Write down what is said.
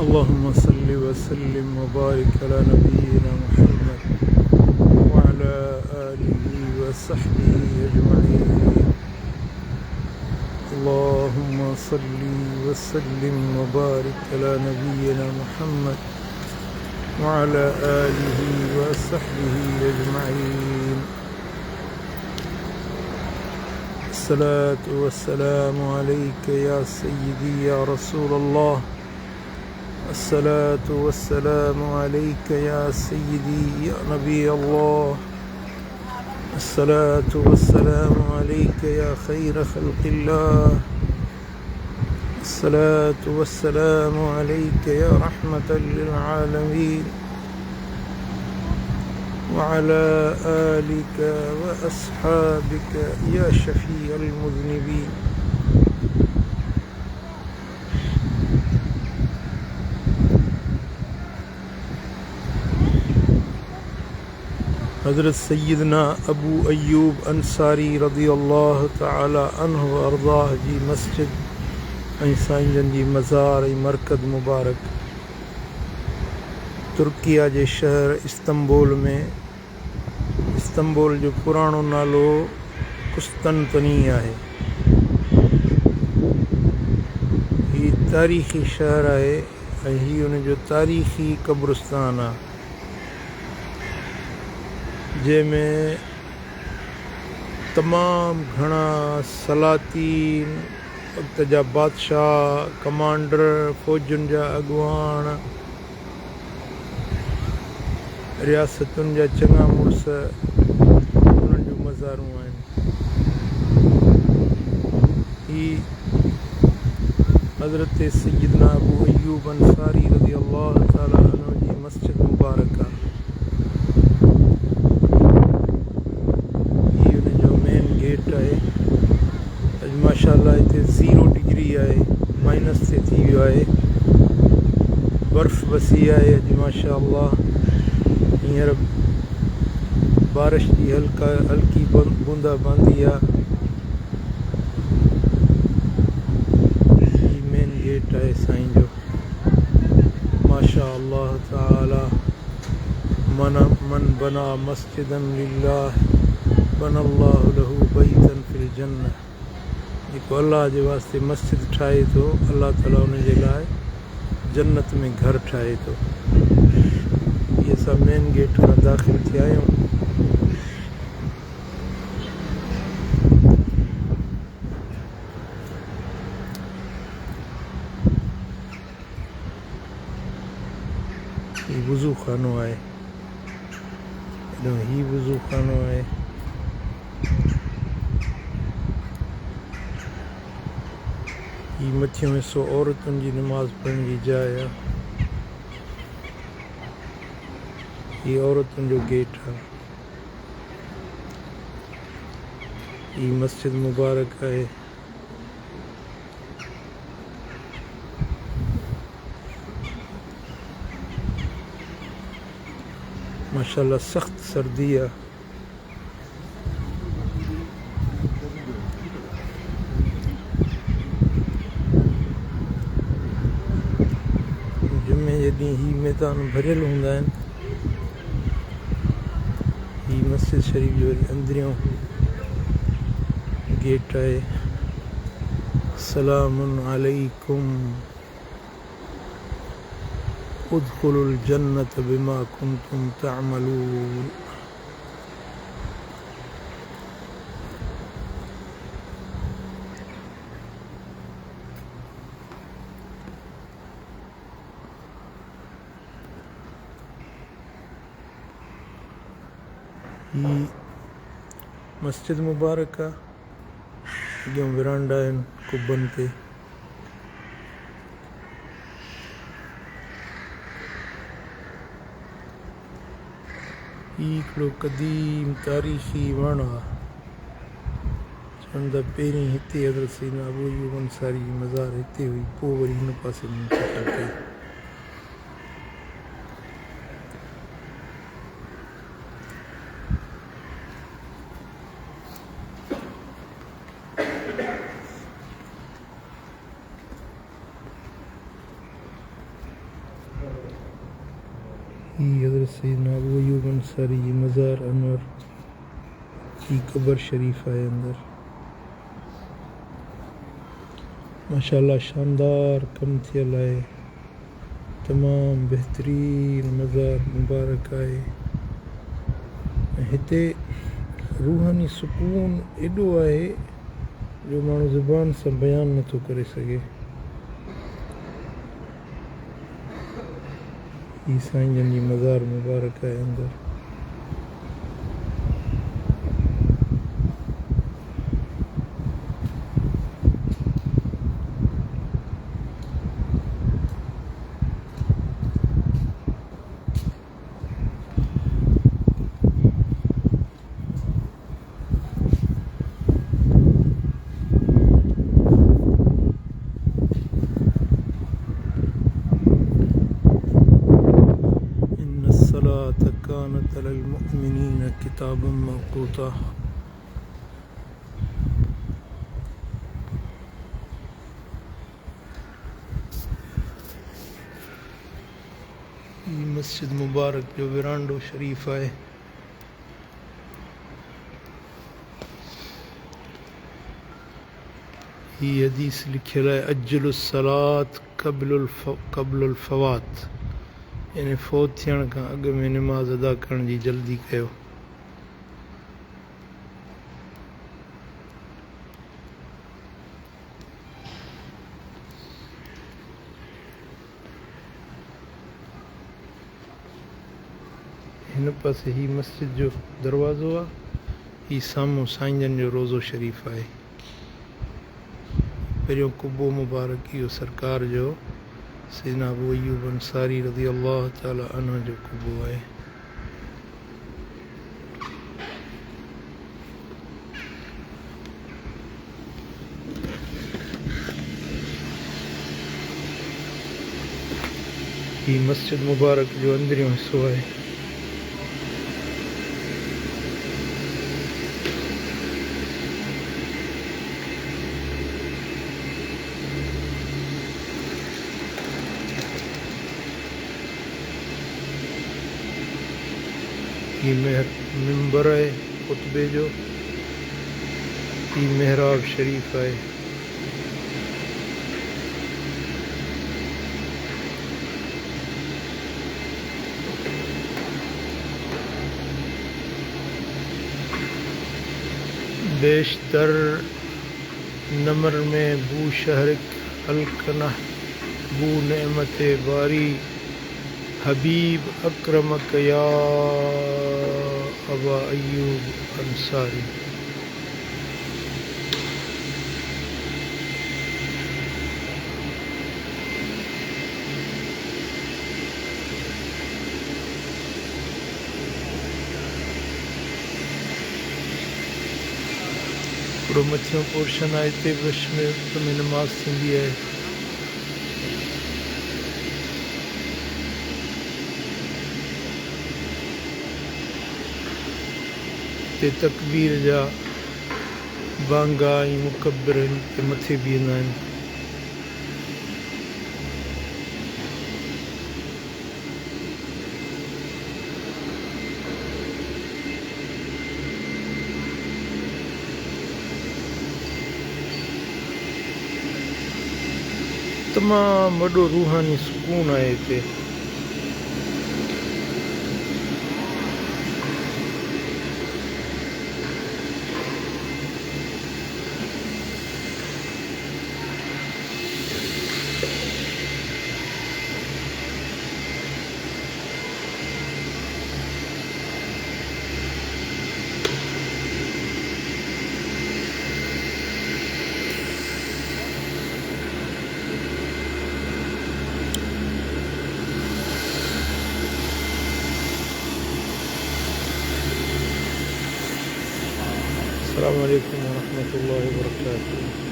اللهم صل वसल्लिम वबारिक अला नबीना मुहम्मद वअला आलिहि वसहबिहि अजमईन। अल्लाहुम्मा सल्लि वसल्लिम वबारिक अला नबीना मुहम्मद वअला आलिहि वसहबिहि अजमईन। अस्सलातु वस्सलामु अलैका या सय्यदी या रसूलल्लाह। अस्सलातु वस्सलामु अलैका या सय्यदी या नबी अल्लाह। अस्सलातु वस्सलामु अलैका या खैर खल्क़िल्लाह। अस्सलातु वस्सलामु अलैका या रहमतल लिल आलमीन व अला आलिका व अस्हाबिका या शफ़ीअल मुज़निबीन। हज़रत सैयदना अबू अय्यूब अंसारी रज़ियल्लाहु तआला अन्हु व अर्ज़ाह जी मस्जिद ऐं साईंजन जी मज़ार ऐं मरकज़ मुबारक तुर्किया जे शहर इस्तंबुल में, इस्तंबुल जो पुराणो नालो कुस्तनतनी आहे। ही तारीख़ी शहर आहे ऐं ही उन जो तारीख़ी क़ब्रिस्तान आहे जंहिंमें तमामु घणा सलातीन, वक़्त जा बादशाह, कमांडर, फ़ौजुनि जा अॻुवाण, रियासतुनि जा चङा मुड़ुस उन्हनि जूं मज़ारूं आहिनि। ही हज़रत सैयदना अबू अय्यूब अंसारी रज़ियल्लाहु तआला अन्हु जी मस्जिद मुबारक आहे। गेट आहे। अॼु माशाअल्लाह हिते 0 डिग्री आहे, माइनस ते थी वियो आहे। बर्फ़ वसी आहे अॼु माशाअल्लाह। हींअर बारिश जी हल्की बूंदा बांदी आहे। ही मेन गेट आहे साईं जो। माशाअल्लाह ताला मन बना मस्जिदन लिल्लाह बनल्लाहु लहू बैतन फिल जन्नह। जेको अल्लाह जे वास्ते मस्जिद ठाहे थो, अल्लाह ताला उन जे लाइ जन्नत में घर ठाहे थो। इहे असां मेन गेट खां दाख़िल थिया आहियूं। ही वज़ू खानो आहे, ही वज़ू खानो आहे। ही मथियों हिस्सो औरतुनि जी नमाज़ पढ़ण जी जाइ आहे। ही औरतुनि जो गेट आहे। ही मस्जिद मुबारक आहे। माशाअल्लाह सख़्त सर्दी आहे। जुमे जे ॾींहुं ही मैदान भरियल हूंदा आहिनि। ही मस्जिद शरीफ़ जो अंदरियों गेट आहे। सलामुन अलैकुम उद्खुलुल जन्नत बिमा कुंतुम तअमलून। ही मस्जिद मुबारक आहे। अॻियों विरांडा आहिनि कुबनि ते। ही हिकिड़ो क़दीम तारीख़ी वण आहे। चवनि था पहिरीं हिते हज़रत सैयदना अबू अय्यूब अंसारी जी मज़ार हिते हुई, पोइ वरी हिन पासे मुंतक़िल कई। हज़रत सैयदना अबू अय्यूब अंसारी जी मज़ार अनवर की कब्र शरीफ आहे अंदर। माशाअल्लाह शानदार कम थियल आहे, तमाम बेहतरीन मज़ार मुबारक आहे। हिते रूहानी सुकून एॾो आहे जो माण्हू ज़ुबान सां बयान नथो करे सघे। ही साईं जन जी मज़ार मुबारक आहे अंदर। कानत अलल मुअमिनीन किताबम मौक़ूता। ये मस्जिद मुबारक जो विरांडो शरीफ है, ये हदीस लिखियल है अज्जलुस सलात क़ब्लुल फ़वात, यानी फ़ौत थियण खां अॻु में नमाज़ अदा करण जी जल्दी कयो। हिन पासे ही मस्जिद जो दरवाज़ो आहे, ही साम्हूं साईं जन जो रोज़ो शरीफ आहे। पहिरियों कुबो मुबारक इहो सरकार जो सैयदना अबू अय्यूब अंसारी रज़ी अल्लाह ताला अन्हु जो कुबो आहे। ही मस्जिद मुबारक जो अंदरियों हिस्सो आहे। ही मिंबर है खुतबे जो, ही मेहराब शरीफ है। बेशतर नमर में बू शहरिक अलकना बू नेमत बारी हबीब अक्रमक या अबा अय्यूब अंसारी। थोड़ो मथियों पोर्शन आहे, हिते विश में नमाज़ थींदी आहे। हिते तकबीर जा बांगा ऐं मुकब्बिर हिते मथे बीहंदा आहिनि। तमामु वॾो रूहानी सुकून आहे हिते। अस्सलामु अलैकुम वरहमतुल्लाहि वबरकातुहू।